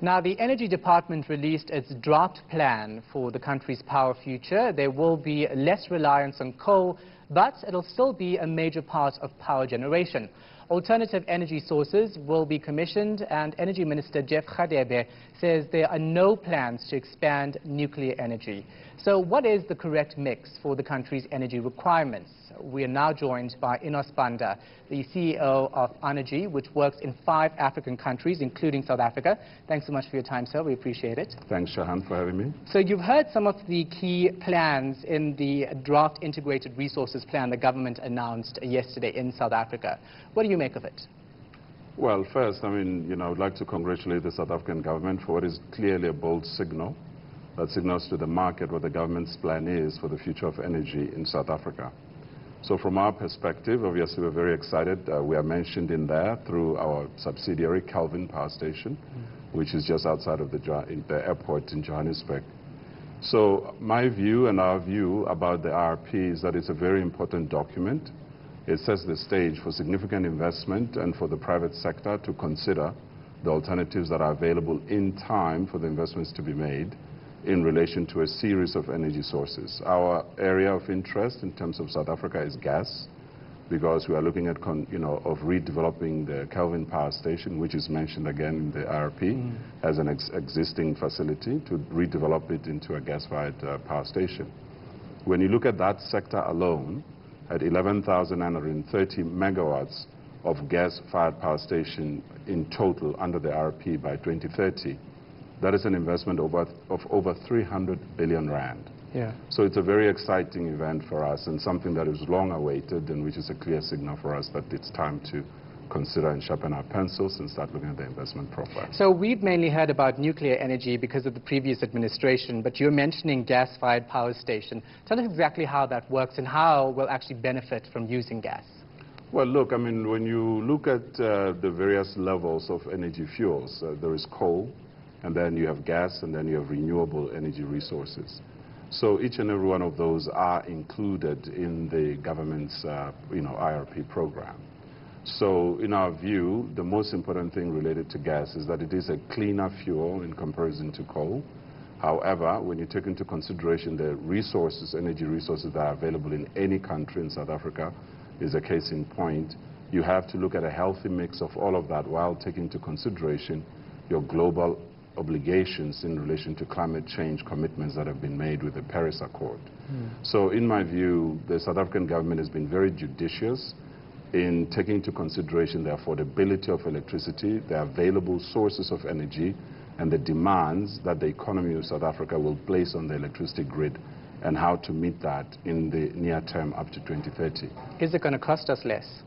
Now, the Energy Department released its draft plan for the country's power future. There will be less reliance on coal, but it'll still be a major part of power generation. Alternative energy sources will be commissioned, and Energy Minister Jeff Radebe says there are no plans to expand nuclear energy. So what is the correct mix for the country's energy requirements? We are now joined by Enos Banda, the CEO of Anergi, which works in 5 African countries, including South Africa. Thanks so much for your time, sir. We appreciate it. Thanks, Shahan, for having me. So you've heard some of the key plans in the draft integrated resources plan the government announced yesterday in South Africa. What do you make of it? Well, first, I would like to congratulate the South African government for what is clearly a bold signal that signals to the market what the government's plan is for the future of energy in South Africa. So from our perspective, obviously, we're very excited. We are mentioned in there through our subsidiary, Kelvin Power Station, which is just outside of the airport in Johannesburg. So my view and our view about the RP is that it's a very important document. It sets the stage for significant investment and for the private sector to consider the alternatives that are available in time for the investments to be made in relation to a series of energy sources. Our area of interest in terms of South Africa is gas, because we are looking at redeveloping the Kelvin Power Station, which is mentioned again in the RP, as an existing facility, to redevelop it into a gas-fired power station. When you look at that sector alone, at 11,930 megawatts of gas-fired power station in total under the RP by 2030, that is an investment of over 300 billion rand. Yeah. So it's a very exciting event for us and something that is long awaited, and which is a clear signal for us that it's time to consider and sharpen our pencils and start looking at the investment profile. So we've mainly heard about nuclear energy because of the previous administration, but you're mentioning gas-fired power station. Tell us exactly how that works and how we'll actually benefit from using gas. Well, look, when you look at the various levels of energy fuels, there is coal, and then you have gas, and then you have renewable energy resources. So each and every one of those are included in the government's IRP program. So in our view, the most important thing related to gas is that it is a cleaner fuel in comparison to coal. However, when you take into consideration the resources, energy resources that are available in any country, in South Africa is a case in point, you have to look at a healthy mix of all of that while taking into consideration your global obligations in relation to climate change commitments that have been made with the Paris Accord. So in my view, the South African government has been very judicious in taking into consideration the affordability of electricity, the available sources of energy, and the demands that the economy of South Africa will place on the electricity grid, and how to meet that in the near term up to 2030. Is it going to cost us less?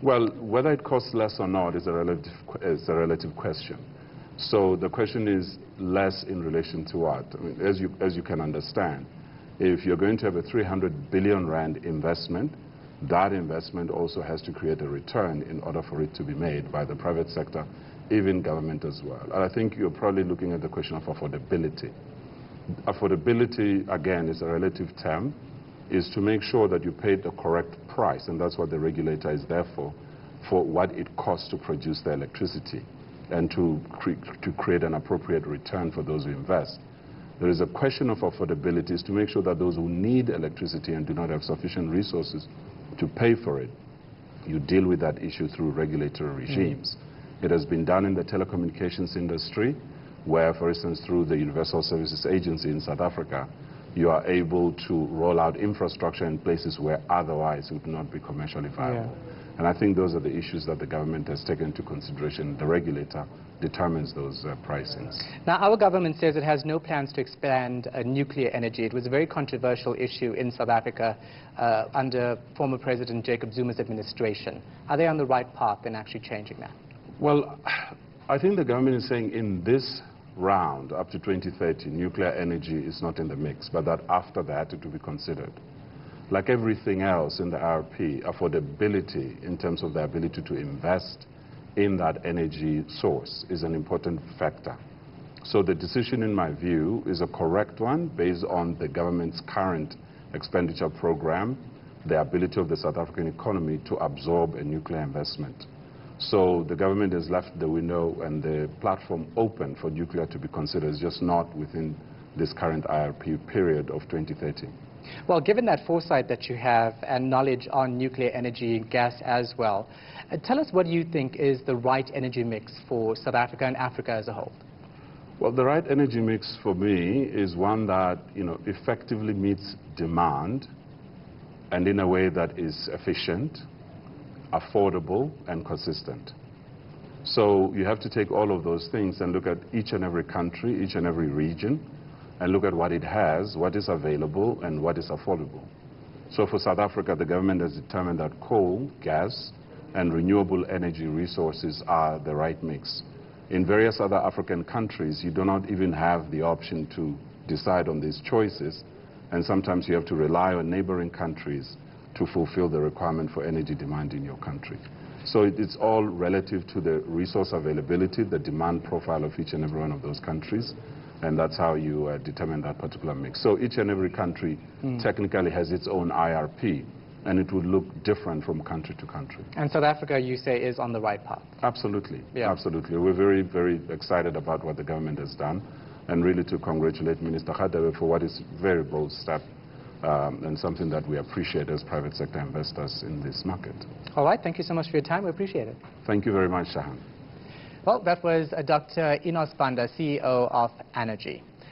Well, whether it costs less or not is a relative question. So the question is less in relation to what? As you can understand, if you're going to have a 300 billion rand investment, that investment also has to create a return in order for it to be made by the private sector, even government as well. And I think you're probably looking at the question of affordability. Affordability, again, is a relative term, is to make sure that you pay the correct price, and that's what the regulator is there for what it costs to produce the electricity, and to create an appropriate return for those who invest. There is a question of affordability, is to make sure that those who need electricity and do not have sufficient resources to pay for it, you deal with that issue through regulatory regimes. It has been done in the telecommunications industry, where, for instance, through the Universal Services Agency in South Africa, you are able to roll out infrastructure in places where otherwise it would not be commercially viable. And I think those are the issues that the government has taken into consideration. The regulator determines those pricings. Now, our government says it has no plans to expand nuclear energy. It was a very controversial issue in South Africa under former President Jacob Zuma's administration. Are they on the right path in actually changing that? Well, I think the government is saying in this round, up to 2030, nuclear energy is not in the mix, but that after that it will be considered. Like everything else in the RP, affordability in terms of the ability to invest in that energy source is an important factor. So the decision, in my view, is a correct one based on the government's current expenditure program, the ability of the South African economy to absorb a nuclear investment. So the government has left the window and the platform open for nuclear to be considered. It's just not within this current IRP period of 2030. Well, given that foresight that you have and knowledge on nuclear energy and gas as well, tell us what you think is the right energy mix for South Africa and Africa as a whole. Well, the right energy mix for me is one that, effectively meets demand and in a way that is efficient, affordable, and consistent. So you have to take all of those things and look at each and every country, each and every region, and look at what it has, what is available, and what is affordable. So for South Africa, the government has determined that coal, gas, and renewable energy resources are the right mix. In various other African countries, you do not even have the option to decide on these choices, and sometimes you have to rely on neighboring countries to fulfill the requirement for energy demand in your country. So it's all relative to the resource availability, the demand profile of each and every one of those countries, and that's how you determine that particular mix. So each and every country technically has its own IRP, and it would look different from country to country. And South Africa, you say, is on the right path? Absolutely, yeah. Absolutely. We're very, very excited about what the government has done, and really to congratulate Minister Hadebe for what is a very bold step and something that we appreciate as private sector investors in this market. All right, thank you so much for your time. We appreciate it. Thank you very much, Shahan. Well, that was Dr. Enos Banda, CEO of Anergi.